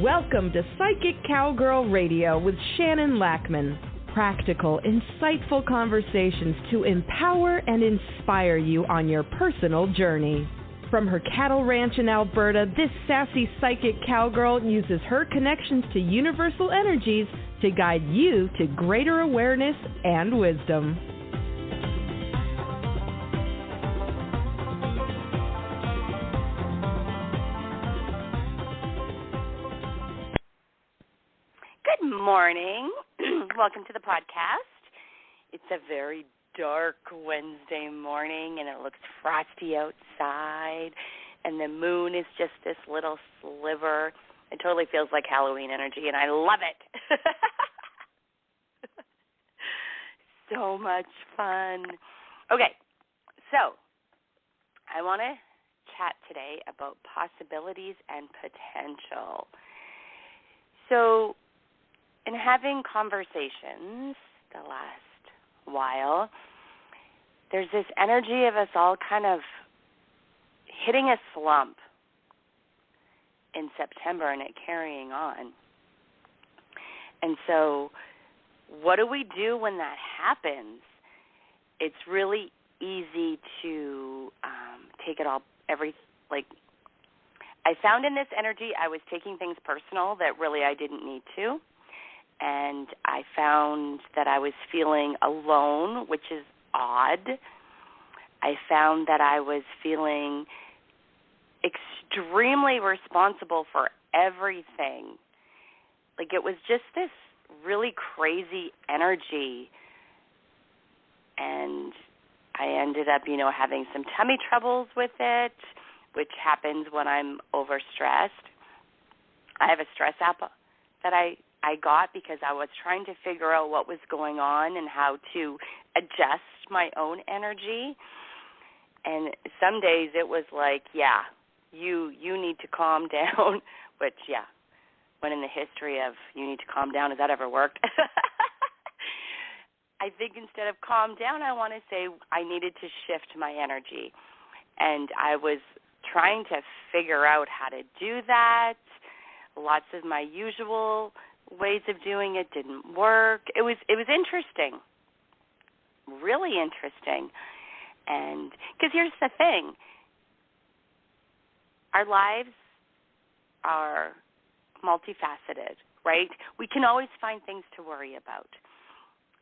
Welcome to Psychic Cowgirl Radio with Shannon Lackman. Practical, insightful conversations to empower and inspire you on your personal journey. From her cattle ranch in Alberta, this sassy psychic cowgirl uses her connections to universal energies to guide you to greater awareness and wisdom. Good morning. Welcome to the podcast. It's a very dark Wednesday morning, and it looks frosty outside, and the moon is just this little sliver. It totally feels like Halloween energy, and I love it. So much fun. Okay, so I want to chat today about possibilities and potential. So in having conversations the last while, there's this energy of us all kind of hitting a slump in September and it carrying on. And so what do we do when that happens? It's really easy to take it all, I found in this energy I was taking things personal that really I didn't need to. And I found that I was feeling alone, which is odd. I found that I was feeling extremely responsible for everything. Like it was just this really crazy energy. And I ended up, having some tummy troubles with it, which happens when I'm overstressed. I have a stress app that I got because I was trying to figure out what was going on and how to adjust my own energy. And some days it was like, you need to calm down, which, when in the history of you need to calm down, has that ever worked? I think instead of calm down, I want to say I needed to shift my energy. And I was trying to figure out how to do that. Lots of my usual ways of doing it didn't work. It was interesting, really interesting. And because here's the thing, our lives are multifaceted, right? We can always find things to worry about.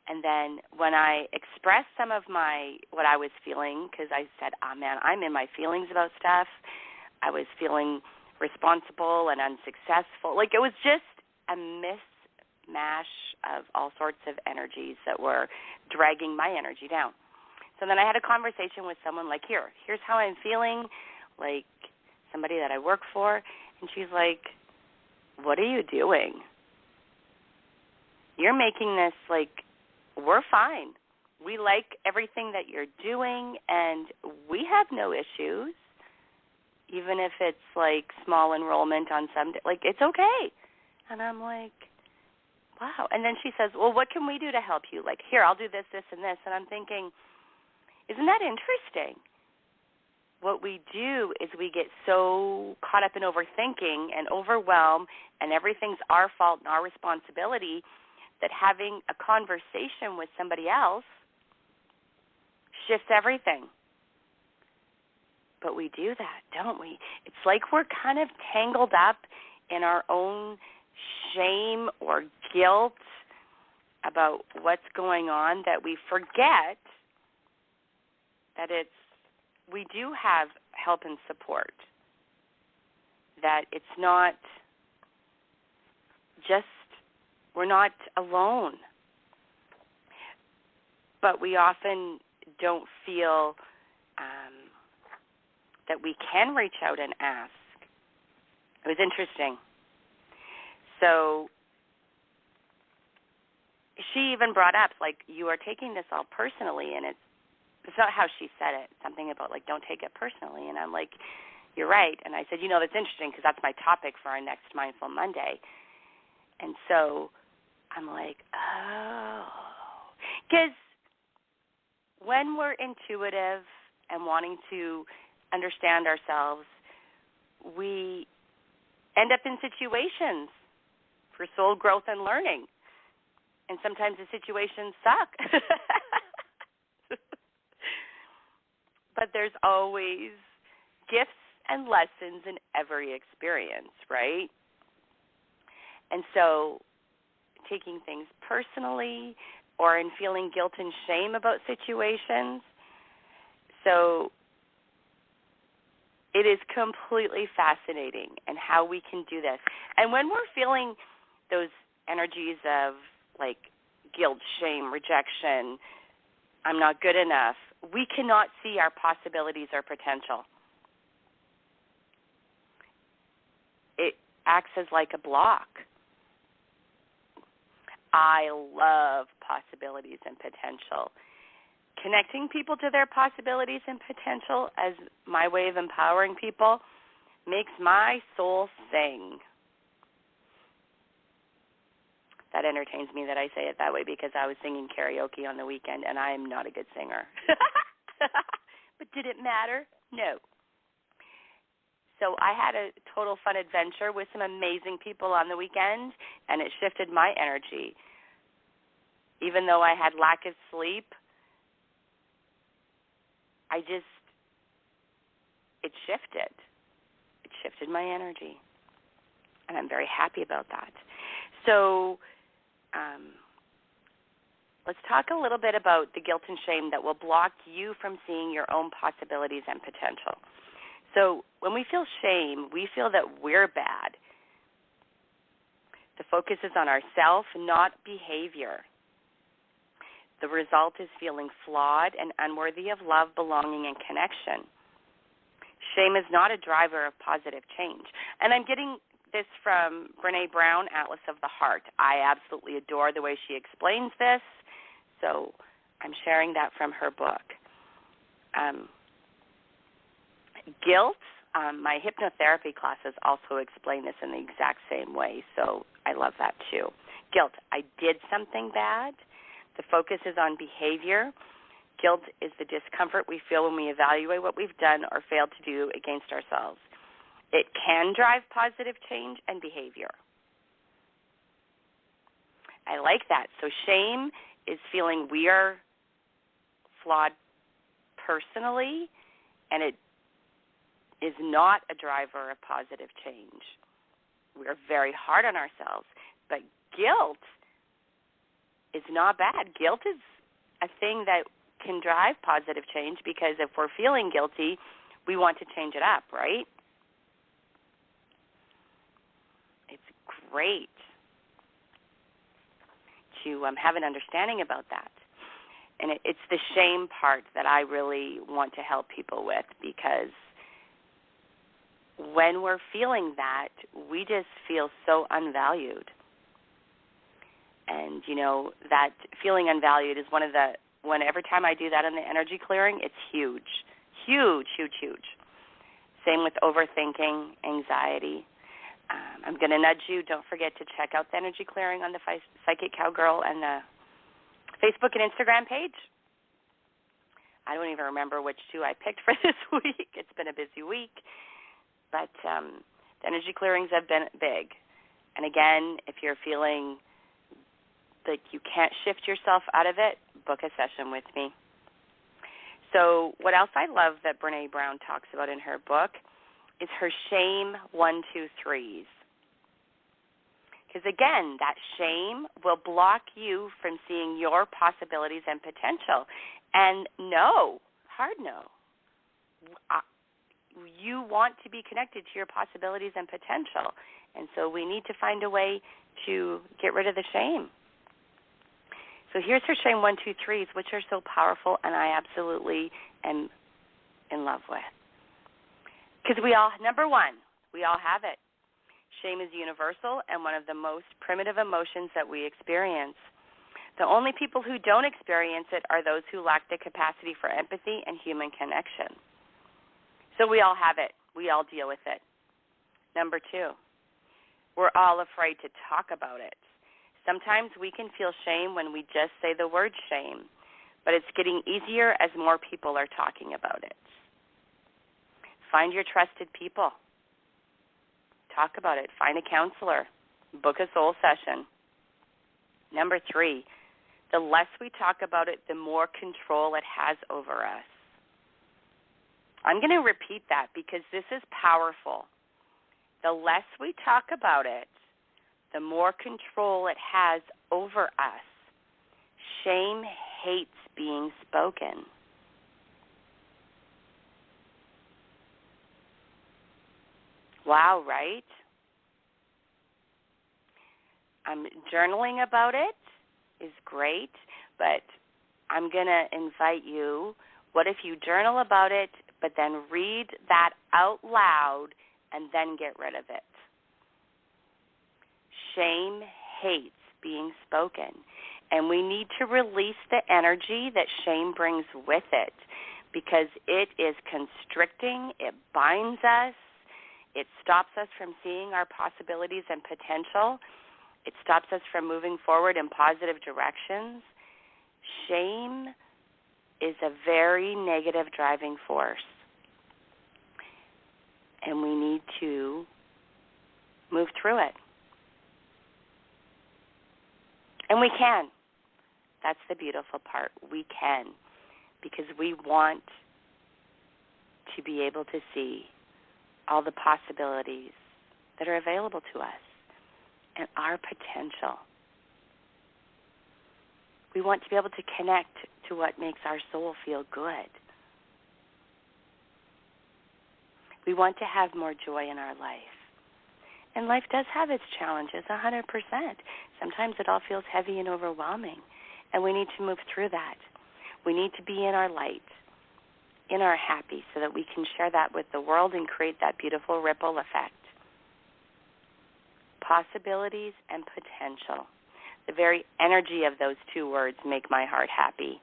And then when I expressed some of what I was feeling, because I said, man, I'm in my feelings about stuff. I was feeling responsible and unsuccessful. Like it was just a mishmash of all sorts of energies that were dragging my energy down. So then I had a conversation with someone like, here's how I'm feeling, like somebody that I work for. And she's like, what are you doing? You're making this we're fine. We like everything that you're doing, and we have no issues, even if it's small enrollment on some day. It's okay. And I'm like, wow. And then she says, well, what can we do to help you? Here, I'll do this, this, and this. And I'm thinking, isn't that interesting? What we do is we get so caught up in overthinking and overwhelmed, and everything's our fault and our responsibility, that having a conversation with somebody else shifts everything. But we do that, don't we? It's like we're kind of tangled up in our own shame or guilt about what's going on that we forget that we do have help and support, that it's not just, we're not alone. But we often don't feel that we can reach out and ask. It was interesting. So she even brought up, you are taking this all personally, and it's not how she said it, something about, don't take it personally. And I'm like, you're right. And I said, that's interesting because that's my topic for our next Mindful Monday. And so I'm like, oh. Because when we're intuitive and wanting to understand ourselves, we end up in situations for soul growth and learning. And sometimes the situations suck. But there's always gifts and lessons in every experience, right? And so taking things personally or in feeling guilt and shame about situations, so it is completely fascinating and how we can do this. And when we're feeling those energies of like guilt, shame, rejection, I'm not good enough, we cannot see our possibilities or potential. It acts as like a block. I love possibilities and potential. Connecting people to their possibilities and potential as my way of empowering people makes my soul sing. That entertains me that I say it that way because I was singing karaoke on the weekend, and I am not a good singer. But did it matter? No. So I had a total fun adventure with some amazing people on the weekend, and it shifted my energy. Even though I had lack of sleep, it shifted. It shifted my energy, and I'm very happy about that. So let's talk a little bit about the guilt and shame that will block you from seeing your own possibilities and potential. So when we feel shame, we feel that we're bad. The focus is on ourself, not behavior. The result is feeling flawed and unworthy of love, belonging, and connection. Shame is not a driver of positive change. And I'm getting this from Brené Brown, Atlas of the Heart. I absolutely adore the way she explains this, so I'm sharing that from her book. Guilt, my hypnotherapy classes also explain this in the exact same way, so I love that too. Guilt, I did something bad. The focus is on behavior. Guilt is the discomfort we feel when we evaluate what we've done or failed to do against ourselves. It can drive positive change and behavior. I like that. So shame is feeling we are flawed personally, and it is not a driver of positive change. We are very hard on ourselves, but guilt is not bad. Guilt is a thing that can drive positive change because if we're feeling guilty, we want to change it up, right? It's great to have an understanding about that. And it's the shame part that I really want to help people with, because when we're feeling that, we just feel so unvalued. And, that feeling unvalued is every time I do that in the energy clearing, it's huge. Huge, huge, huge. Same with overthinking, anxiety. I'm going to nudge you. Don't forget to check out the energy clearing on the Psychic Cowgirl and the Facebook and Instagram page. I don't even remember which two I picked for this week. It's been a busy week. But the energy clearings have been big. And again, if you're feeling like you can't shift yourself out of it, book a session with me. So what else I love that Brené Brown talks about in her book is her shame 1, 2, 3s. Because again, that shame will block you from seeing your possibilities and potential. And no, hard no. You want to be connected to your possibilities and potential. And so we need to find a way to get rid of the shame. So here's her shame 1, 2, 3s, which are so powerful, and I absolutely am in love with. Because number one, we all have it. Shame is universal and one of the most primitive emotions that we experience. The only people who don't experience it are those who lack the capacity for empathy and human connection. So we all have it. We all deal with it. Number 2, we're all afraid to talk about it. Sometimes we can feel shame when we just say the word shame, but it's getting easier as more people are talking about it. Find your trusted people. Talk about it. Find a counselor. Book a soul session. Number 3, the less we talk about it, the more control it has over us. I'm going to repeat that because this is powerful. The less we talk about it, the more control it has over us. Shame hates being spoken. Wow, right? Journaling about it is great, but I'm going to invite you, what if you journal about it, but then read that out loud and then get rid of it? Shame hates being spoken, and we need to release the energy that shame brings with it because it is constricting, it binds us, it stops us from seeing our possibilities and potential. It stops us from moving forward in positive directions. Shame is a very negative driving force, and we need to move through it. And we can. That's the beautiful part. We can, because we want to be able to see all the possibilities that are available to us and our potential. We want to be able to connect to what makes our soul feel good. We want to have more joy in our life. And life does have its challenges, 100%. Sometimes it all feels heavy and overwhelming, and we need to move through that. We need to be in our light, in our happy, so that we can share that with the world and create that beautiful ripple effect. Possibilities and potential. The very energy of those two words make my heart happy.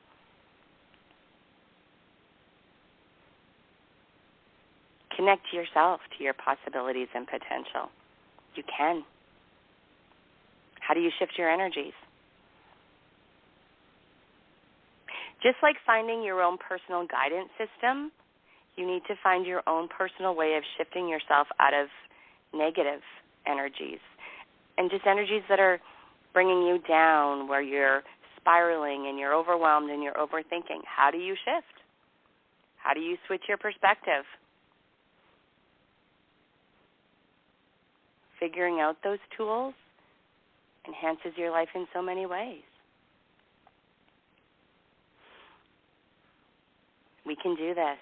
Connect yourself to your possibilities and potential. You can. How do you shift your energies? Just like finding your own personal guidance system, you need to find your own personal way of shifting yourself out of negative energies and just energies that are bringing you down, where you're spiraling and you're overwhelmed and you're overthinking. How do you shift? How do you switch your perspective? Figuring out those tools enhances your life in so many ways. We can do this.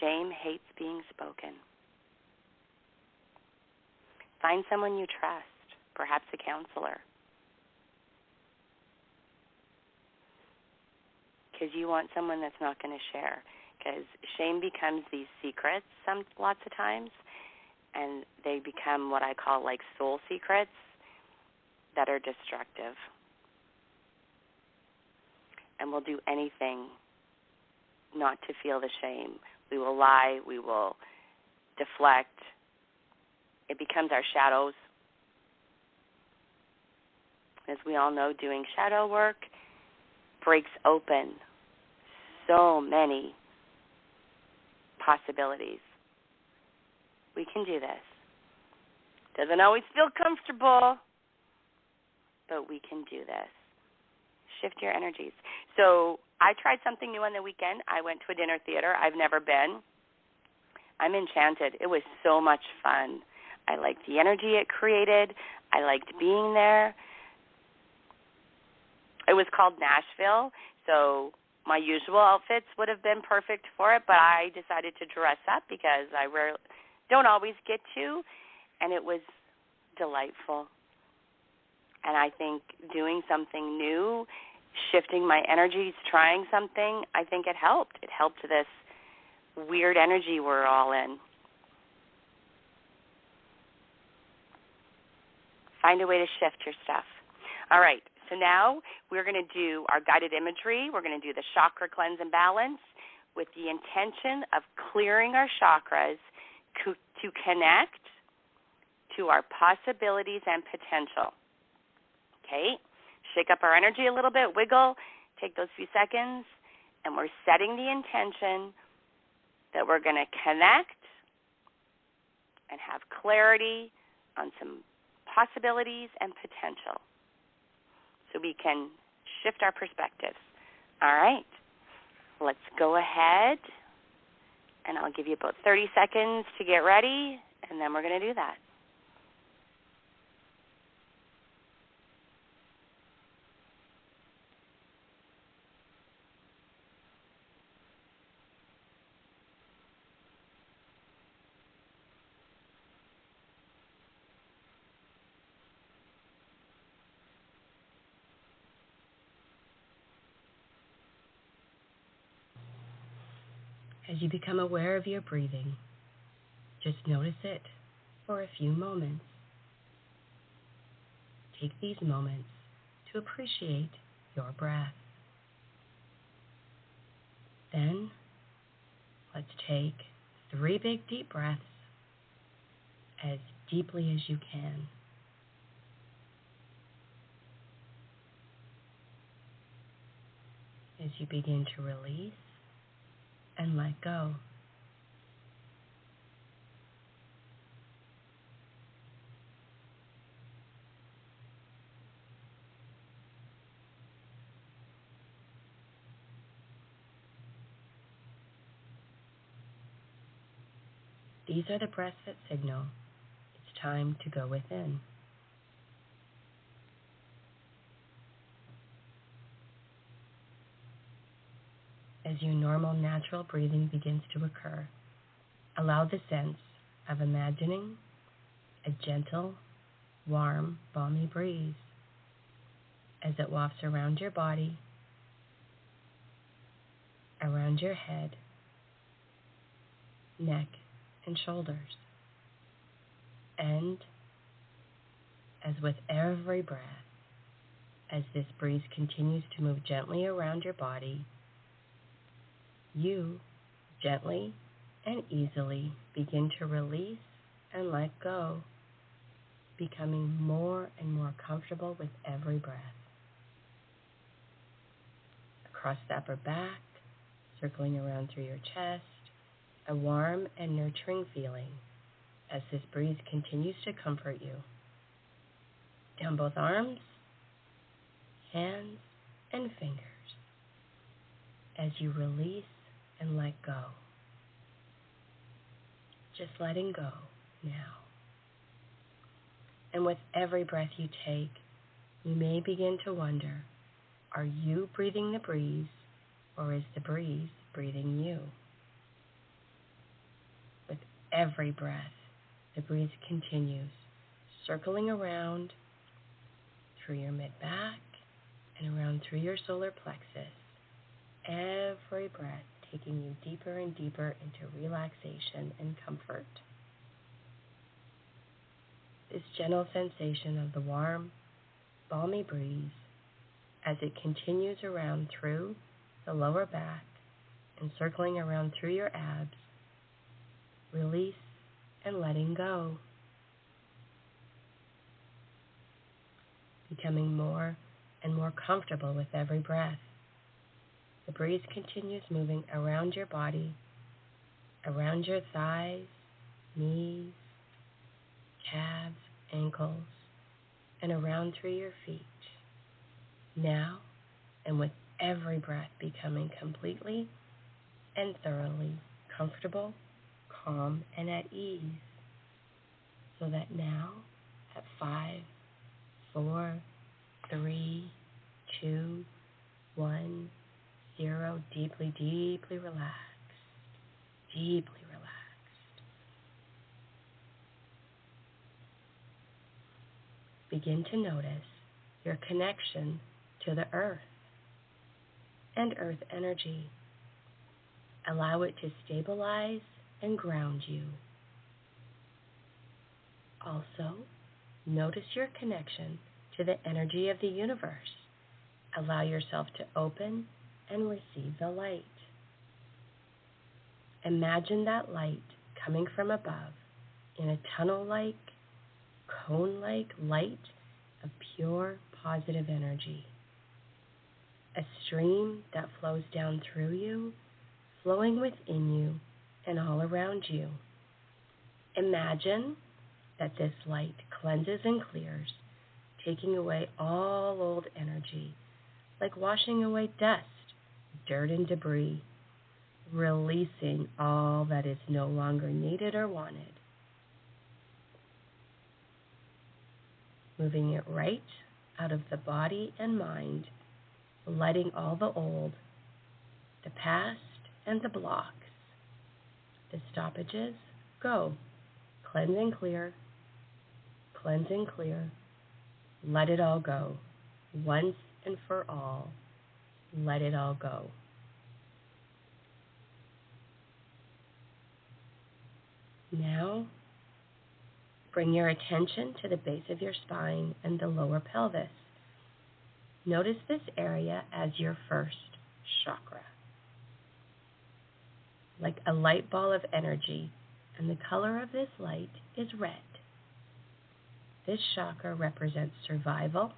Shame hates being spoken. Find someone you trust, perhaps a counselor, because you want someone that's not going to share. Because shame becomes these secrets lots of times, and they become what I call like soul secrets that are destructive. And we'll do anything not to feel the shame. We will lie. We will deflect. It becomes our shadows. As we all know, doing shadow work breaks open so many possibilities. We can do this. Doesn't always feel comfortable, but we can do this. Shift your energies. So I tried something new on the weekend. I went to a dinner theater. I've never been. I'm enchanted. It was so much fun. I liked the energy it created. I liked being there. It was called Nashville, so my usual outfits would have been perfect for it, but I decided to dress up because I don't always get to, and it was delightful. And I think doing something new, shifting my energies, trying something, I think it helped. It helped this weird energy we're all in. Find a way to shift your stuff. All right, so now we're going to do our guided imagery. We're going to do the chakra cleanse and balance with the intention of clearing our chakras to connect to our possibilities and potential. Okay, shake up our energy a little bit, wiggle, take those few seconds, and we're setting the intention that we're going to connect and have clarity on some possibilities and potential so we can shift our perspectives. All right. Let's go ahead, and I'll give you about 30 seconds to get ready, and then we're going to do that. As you become aware of your breathing, just notice it for a few moments. Take these moments to appreciate your breath. Then, let's take 3 big deep breaths as deeply as you can. As you begin to release and let go. These are the breaths that signal it's time to go within. As your normal, natural breathing begins to occur, allow the sense of imagining a gentle, warm, balmy breeze as it wafts around your body, around your head, neck, and shoulders. And as with every breath, as this breeze continues to move gently around your body, you gently and easily begin to release and let go, becoming more and more comfortable with every breath. Across the upper back, circling around through your chest, a warm and nurturing feeling as this breeze continues to comfort you. Down both arms, hands, and fingers as you release and let go. Just letting go now. And with every breath you take, you may begin to wonder, are you breathing the breeze, or is the breeze breathing you? With every breath, the breeze continues, circling around through your mid-back and around through your solar plexus. Every breath taking you deeper and deeper into relaxation and comfort. This gentle sensation of the warm, balmy breeze as it continues around through the lower back and circling around through your abs, release and letting go. Becoming more and more comfortable with every breath. The breeze continues moving around your body, around your thighs, knees, calves, ankles, and around through your feet. Now, and with every breath becoming completely and thoroughly comfortable, calm, and at ease. So that now, at 5, 4, 3, 2, 1, 0, deeply, deeply relaxed, deeply relaxed. Begin to notice your connection to the earth and earth energy. Allow it to stabilize and ground you. Also, notice your connection to the energy of the universe. Allow yourself to open and receive the light. Imagine that light coming from above in a tunnel-like, cone-like light of pure positive energy. A stream that flows down through you, flowing within you, and all around you. Imagine that this light cleanses and clears, taking away all old energy, like washing away dust, dirt, and debris, releasing all that is no longer needed or wanted. Moving it right out of the body and mind, letting all the old, the past, and the blocks, the stoppages, go. Cleanse and clear, cleanse and clear. Let it all go. Once and for all, let it all go. Now, bring your attention to the base of your spine and the lower pelvis. Notice this area as your first chakra. Like a light ball of energy, and the color of this light is red. This chakra represents survival,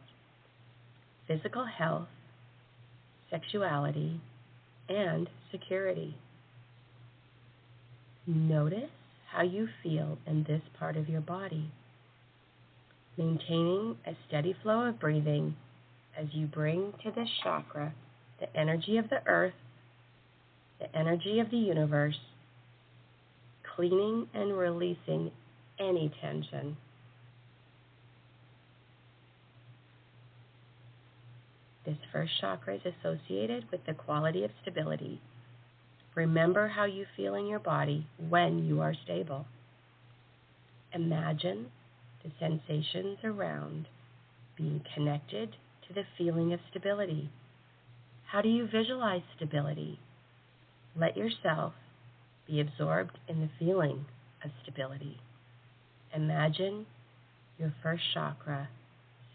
physical health, sexuality, and security. Notice how you feel in this part of your body, maintaining a steady flow of breathing as you bring to this chakra the energy of the earth, the energy of the universe, cleaning and releasing any tension. This first chakra is associated with the quality of stability. Remember how you feel in your body when you are stable. Imagine the sensations around being connected to the feeling of stability. How do you visualize stability? Let yourself be absorbed in the feeling of stability. Imagine your first chakra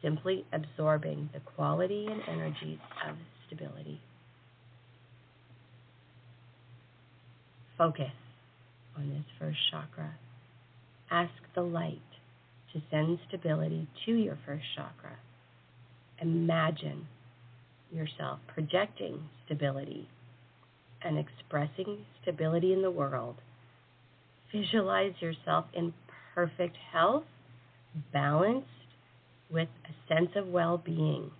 simply absorbing the quality and energies of stability. Focus on this first chakra. Ask the light to send stability to your first chakra. Imagine yourself projecting stability and expressing stability in the world. Visualize yourself in perfect health, balanced with a sense of well-being.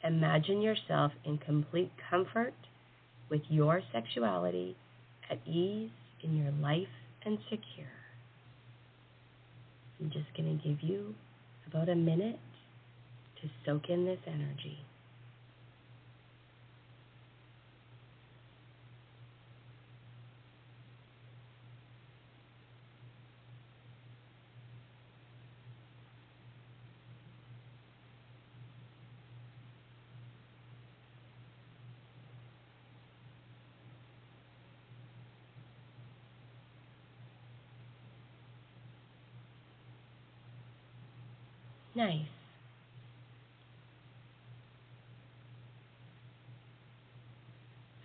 Imagine yourself in complete comfort with your sexuality, at ease in your life, and secure. I'm just going to give you about a minute to soak in this energy. Nice.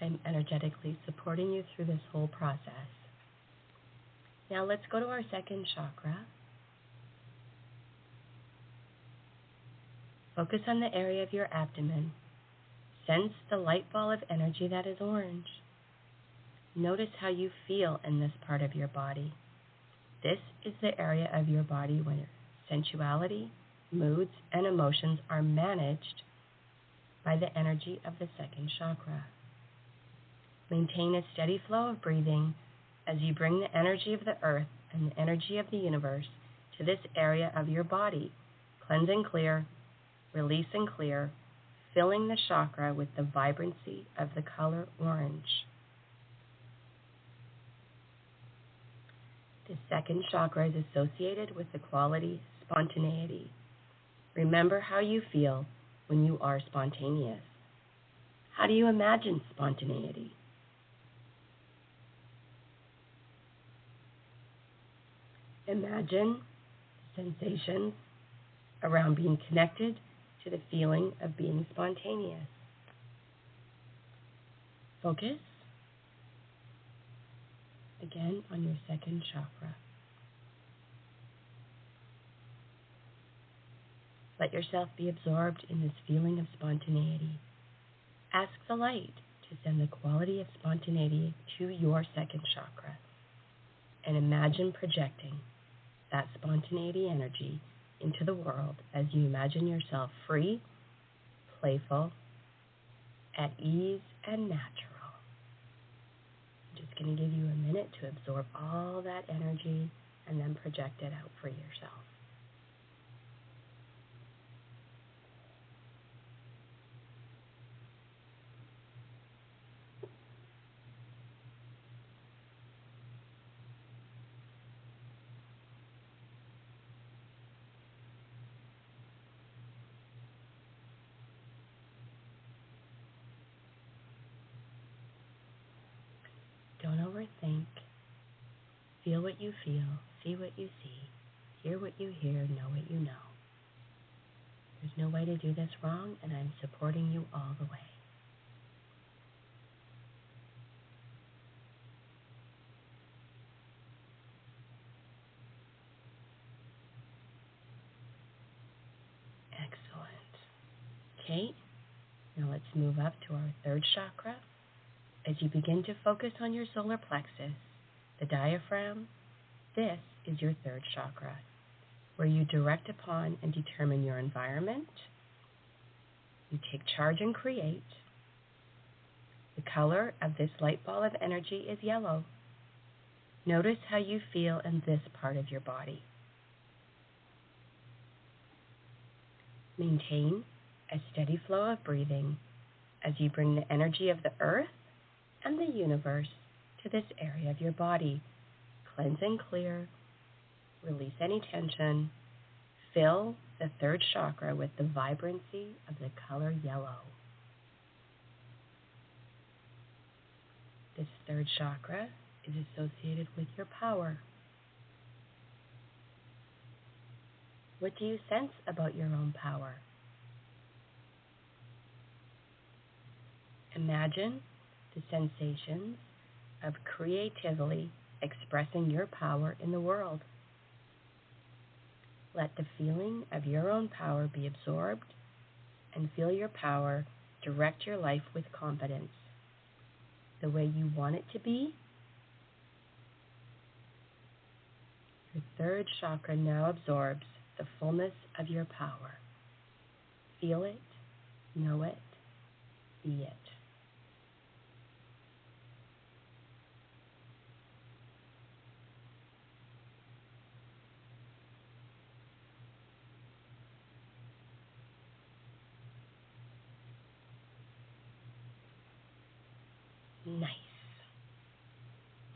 I'm energetically supporting you through this whole process. Now let's go to our second chakra. Focus on the area of your abdomen. Sense the light ball of energy that is orange. Notice how you feel in this part of your body. This is the area of your body where sensuality, moods, and emotions are managed by the energy of the second chakra. Maintain a steady flow of breathing as you bring the energy of the earth and the energy of the universe to this area of your body. Cleanse and clear, release and clear, filling the chakra with the vibrancy of the color orange. The second chakra is associated with the quality spontaneity. Remember how you feel when you are spontaneous. How do you imagine spontaneity? Imagine sensations around being connected to the feeling of being spontaneous. Focus again on your second chakra. Let yourself be absorbed in this feeling of spontaneity. Ask the light to send the quality of spontaneity to your second chakra. and imagine projecting that spontaneity energy into the world as you imagine yourself free, playful, at ease, and natural. I'm just going to give you a minute to absorb all that energy and then project it out for yourself. Don't overthink. Feel what you feel, see what you see, hear what you hear, know what you know. There's no way to do this wrong, and I'm supporting you all the way. Excellent. Okay, now let's move up to our third chakra. As you begin to focus on your solar plexus, the diaphragm, this is your third chakra, where you direct upon and determine your environment. You take charge and create. The color of this light ball of energy is yellow. Notice how you feel in this part of your body. Maintain a steady flow of breathing as you bring the energy of the earth and the universe to this area of your body. Cleanse and clear. Release any tension. Fill the third chakra with the vibrancy of the color yellow. This third chakra is associated with your power. What do you sense about your own power? Imagine the sensations of creatively expressing your power in the world. Let the feeling of your own power be absorbed and feel your power direct your life with confidence, the way you want it to be. Your third chakra now absorbs the fullness of your power. Feel it, know it, be it. Nice.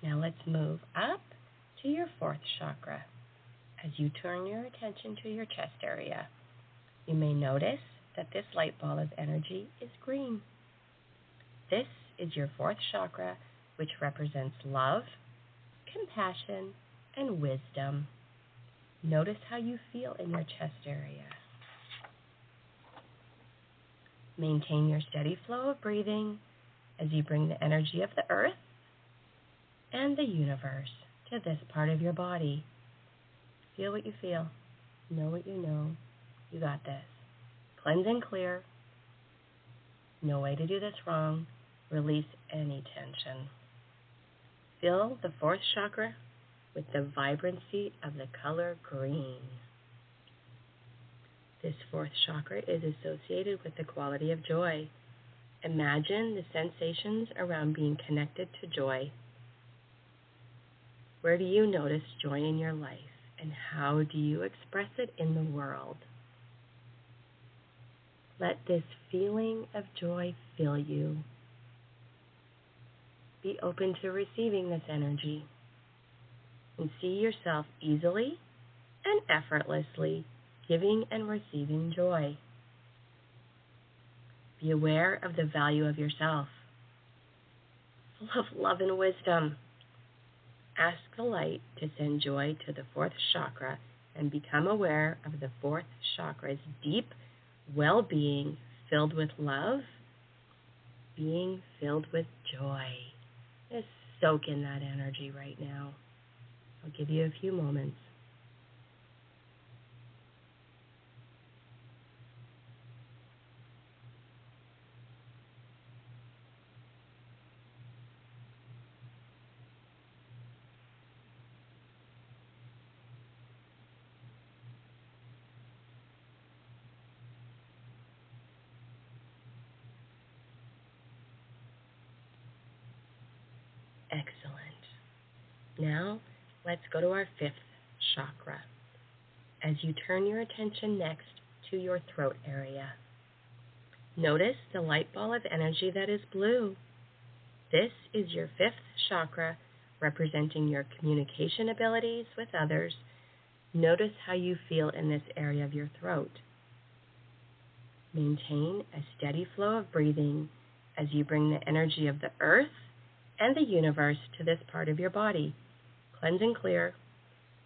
Now let's move up to your fourth chakra. As you turn your attention to your chest area, you may notice that this light ball of energy is green. This is your fourth chakra, which represents love, compassion, and wisdom. Notice how you feel in your chest area. Maintain your steady flow of breathing as you bring the energy of the earth and the universe to this part of your body. Feel what you feel. Know what you know. You got this. Cleanse and clear. No way to do this wrong. Release any tension. Fill the fourth chakra with the vibrancy of the color green. This fourth chakra is associated with the quality of joy. Imagine the sensations around being connected to joy. Where do you notice joy in your life, and how do you express it in the world? Let this feeling of joy fill you. Be open to receiving this energy, and see yourself easily and effortlessly giving and receiving joy. Be aware of the value of yourself, full of love and wisdom. Ask the light to send joy to the fourth chakra and become aware of the fourth chakra's deep well-being, filled with love, being filled with joy. Just soak in that energy right now. I'll give you a few moments. Excellent. Now, let's go to our fifth chakra. As you turn your attention next to your throat area, notice the light ball of energy that is blue. This is your fifth chakra, representing your communication abilities with others. Notice how you feel in this area of your throat. Maintain a steady flow of breathing as you bring the energy of the earth and the universe to this part of your body. Cleanse and clear,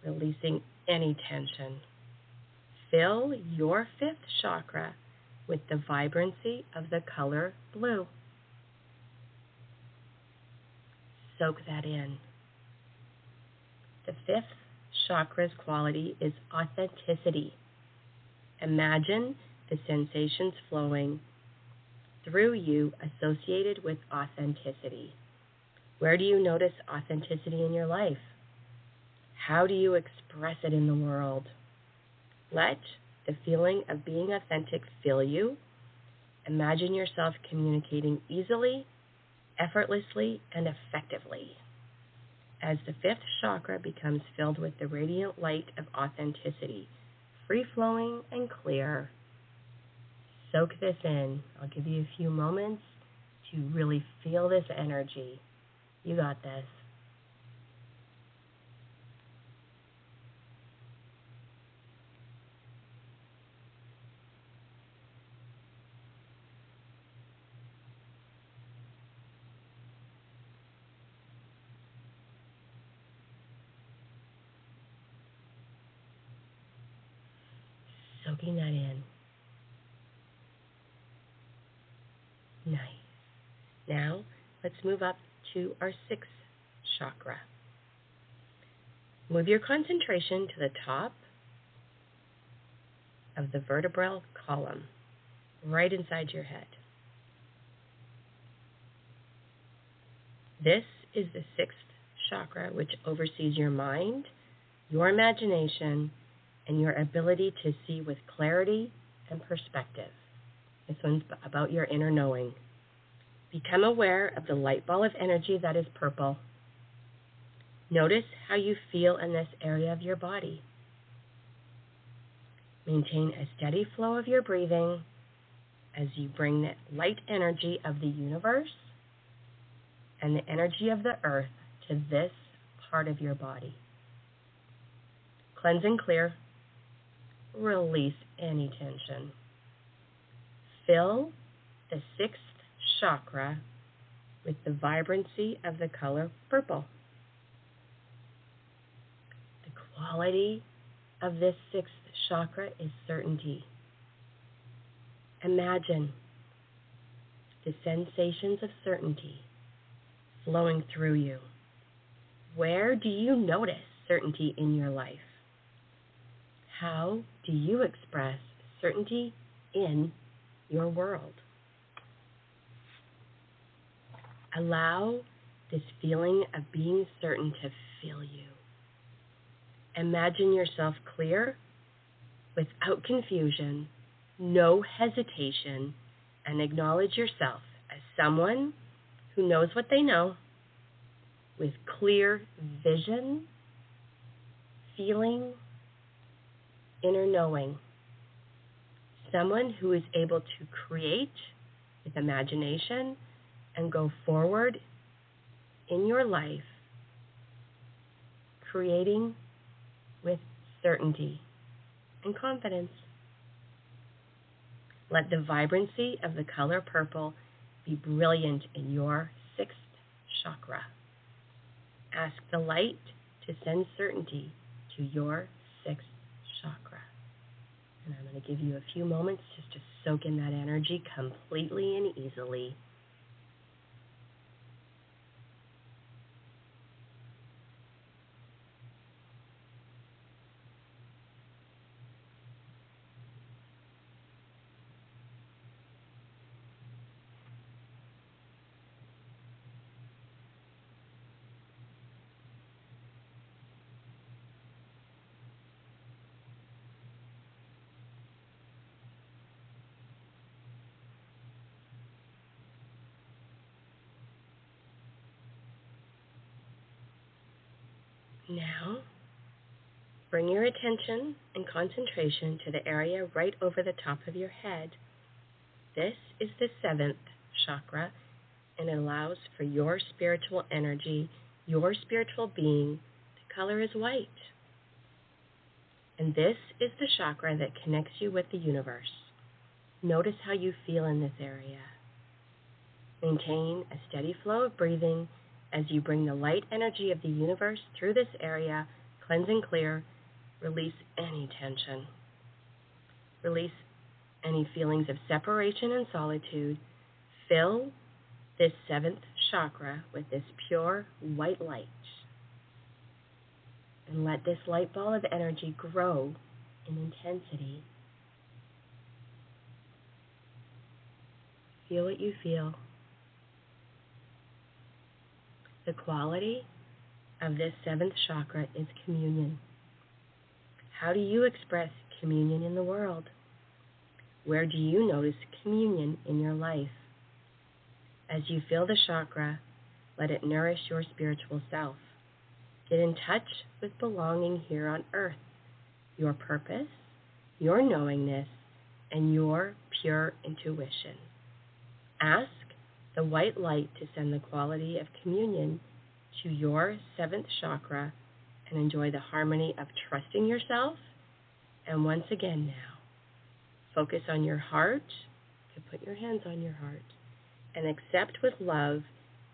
releasing any tension. Fill your fifth chakra with the vibrancy of the color blue. Soak that in. The fifth chakra's quality is authenticity. Imagine the sensations flowing through you associated with authenticity. Where do you notice authenticity in your life? How do you express it in the world? Let the feeling of being authentic fill you. Imagine yourself communicating easily, effortlessly, and effectively. As the fifth chakra becomes filled with the radiant light of authenticity, free-flowing and clear. Soak this in. I'll give you a few moments to really feel this energy. You got this. Soaking that in. Nice. Now, let's move up to our sixth chakra. Move your concentration to the top of the vertebral column, right inside your head. This is the sixth chakra, which oversees your mind, your imagination, and your ability to see with clarity and perspective. This one's about your inner knowing. Become aware of the light ball of energy that is purple. Notice how you feel in this area of your body. Maintain a steady flow of your breathing as you bring the light energy of the universe and the energy of the earth to this part of your body. Cleanse and clear. Release any tension. Fill the sixth chakra with the vibrancy of the color purple. The quality of this sixth chakra is certainty. Imagine the sensations of certainty flowing through you. Where do you notice certainty in your life? How do you express certainty in your world? Allow this feeling of being certain to fill you. Imagine yourself clear, without confusion, no hesitation, and acknowledge yourself as someone who knows what they know, with clear vision, feeling, inner knowing. Someone who is able to create with imagination and go forward in your life, creating with certainty and confidence. Let the vibrancy of the color purple be brilliant in your sixth chakra. Ask the light to send certainty to your sixth chakra. And I'm going to give you a few moments just to soak in that energy completely and easily. Now, bring your attention and concentration to the area right over the top of your head. This is the 7th chakra, and it allows for your spiritual energy, your spiritual being. The color is white. And this is the chakra that connects you with the universe. Notice how you feel in this area. Maintain a steady flow of breathing as you bring the light energy of the universe through this area, cleanse and clear, release any tension. Release any feelings of separation and solitude. Fill this 7th chakra with this pure white light. And let this light ball of energy grow in intensity. Feel what you feel. The quality of this 7th chakra is communion. How do you express communion in the world? Where do you notice communion in your life? As you feel the chakra, let it nourish your spiritual self. Get in touch with belonging here on earth, your purpose, your knowingness, and your pure intuition. Ask the white light to send the quality of communion to your 7th chakra and enjoy the harmony of trusting yourself. And once again now, focus on your heart. You can put your hands on your heart and accept with love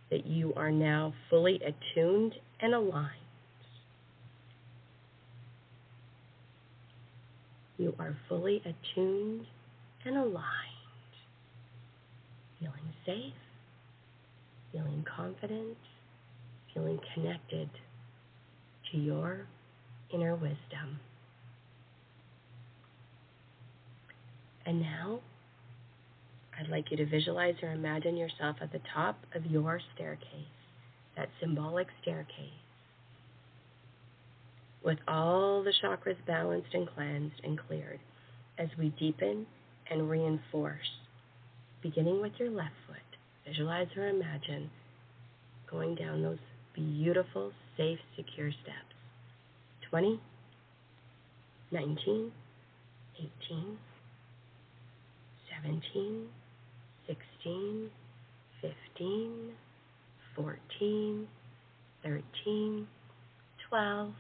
that you are now fully attuned and aligned. You are fully attuned and aligned, feeling safe, feeling confident, feeling connected to your inner wisdom. And now, I'd like you to visualize or imagine yourself at the top of your staircase, that symbolic staircase, with all the chakras balanced and cleansed and cleared, as we deepen and reinforce, beginning with your left foot. Visualize or imagine going down those beautiful, safe, secure steps. 20, 19, 18, 17, 16, 15, 14, 13, 12,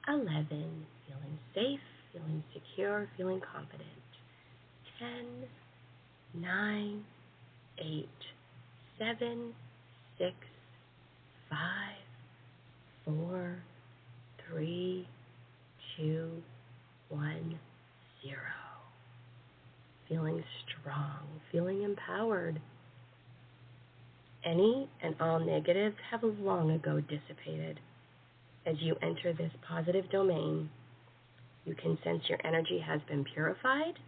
11, feeling safe, feeling secure, feeling confident. 10, 9, 8, 7, 6, 5, 4, 3, 2, 1, 0. Feeling strong, feeling empowered. Any and all negatives have long ago dissipated. As you enter this positive domain, you can sense your energy has been purified,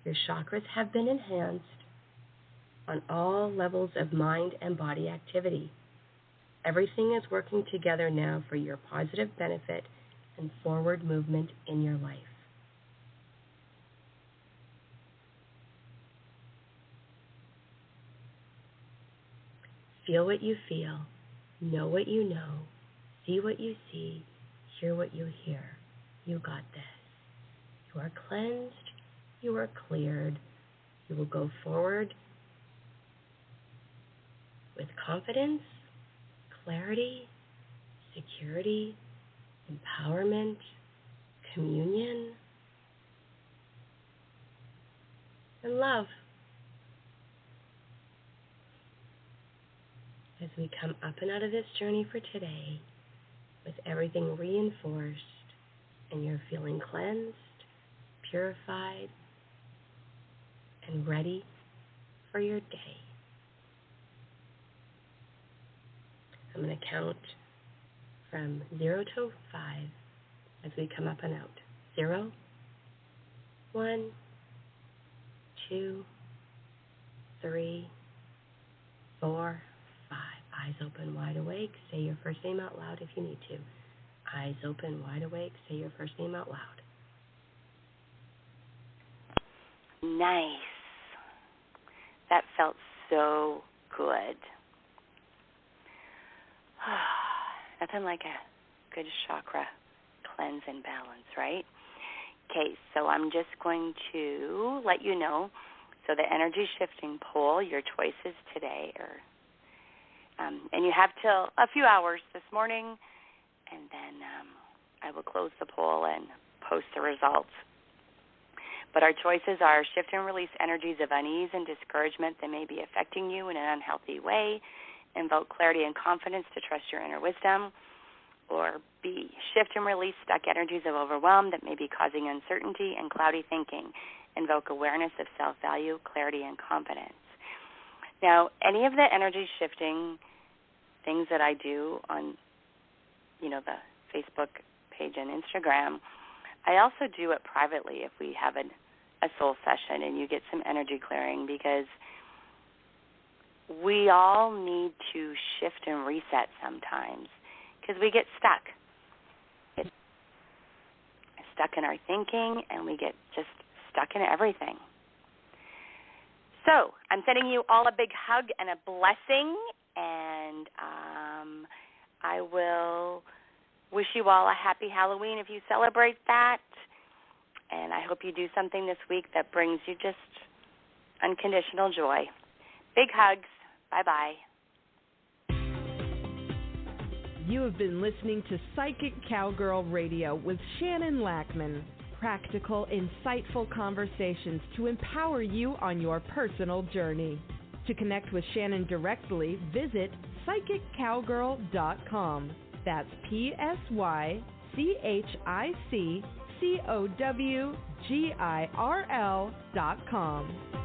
your chakras have been enhanced on all levels of mind and body activity. Everything is working together now for your positive benefit and forward movement in your life. Feel what you feel, know what you know, see what you see, hear what you hear. You got this. You are cleansed, you are cleared. You will go forward with confidence, clarity, security, empowerment, communion, and love. As we come up and out of this journey for today, with everything reinforced, and you're feeling cleansed, purified, and ready for your day. I'm going to count from 0 to 5 as we come up and out. 0, 1, 2, 3, 4, 5. Eyes open, wide awake. Say your first name out loud if you need to. Eyes open, wide awake. Say your first name out loud. Nice. That felt so good. Nothing like a good chakra cleanse and balance, right? Okay, so I'm just going to let you know. So the energy shifting poll, your choices today are, and you have till a few hours this morning, and then I will close the poll and post the results. But our choices are shift and release energies of unease and discouragement that may be affecting you in an unhealthy way. Invoke clarity and confidence to trust your inner wisdom. Or B, shift and release stuck energies of overwhelm that may be causing uncertainty and cloudy thinking. Invoke awareness of self-value, clarity, and confidence. Now, any of the energy shifting things that I do on, the Facebook page and Instagram, I also do it privately if we have a soul session and you get some energy clearing, because we all need to shift and reset sometimes, because we get stuck. Stuck in our thinking, and we get just stuck in everything. So I'm sending you all a big hug and a blessing, and I will wish you all a happy Halloween if you celebrate that, and I hope you do something this week that brings you just unconditional joy. Big hugs. Bye-bye. You have been listening to Psychic Cowgirl Radio with Shannon Lackman. Practical, insightful conversations to empower you on your personal journey. To connect with Shannon directly, visit psychiccowgirl.com. That's PSYCHICCOWGIRL.com.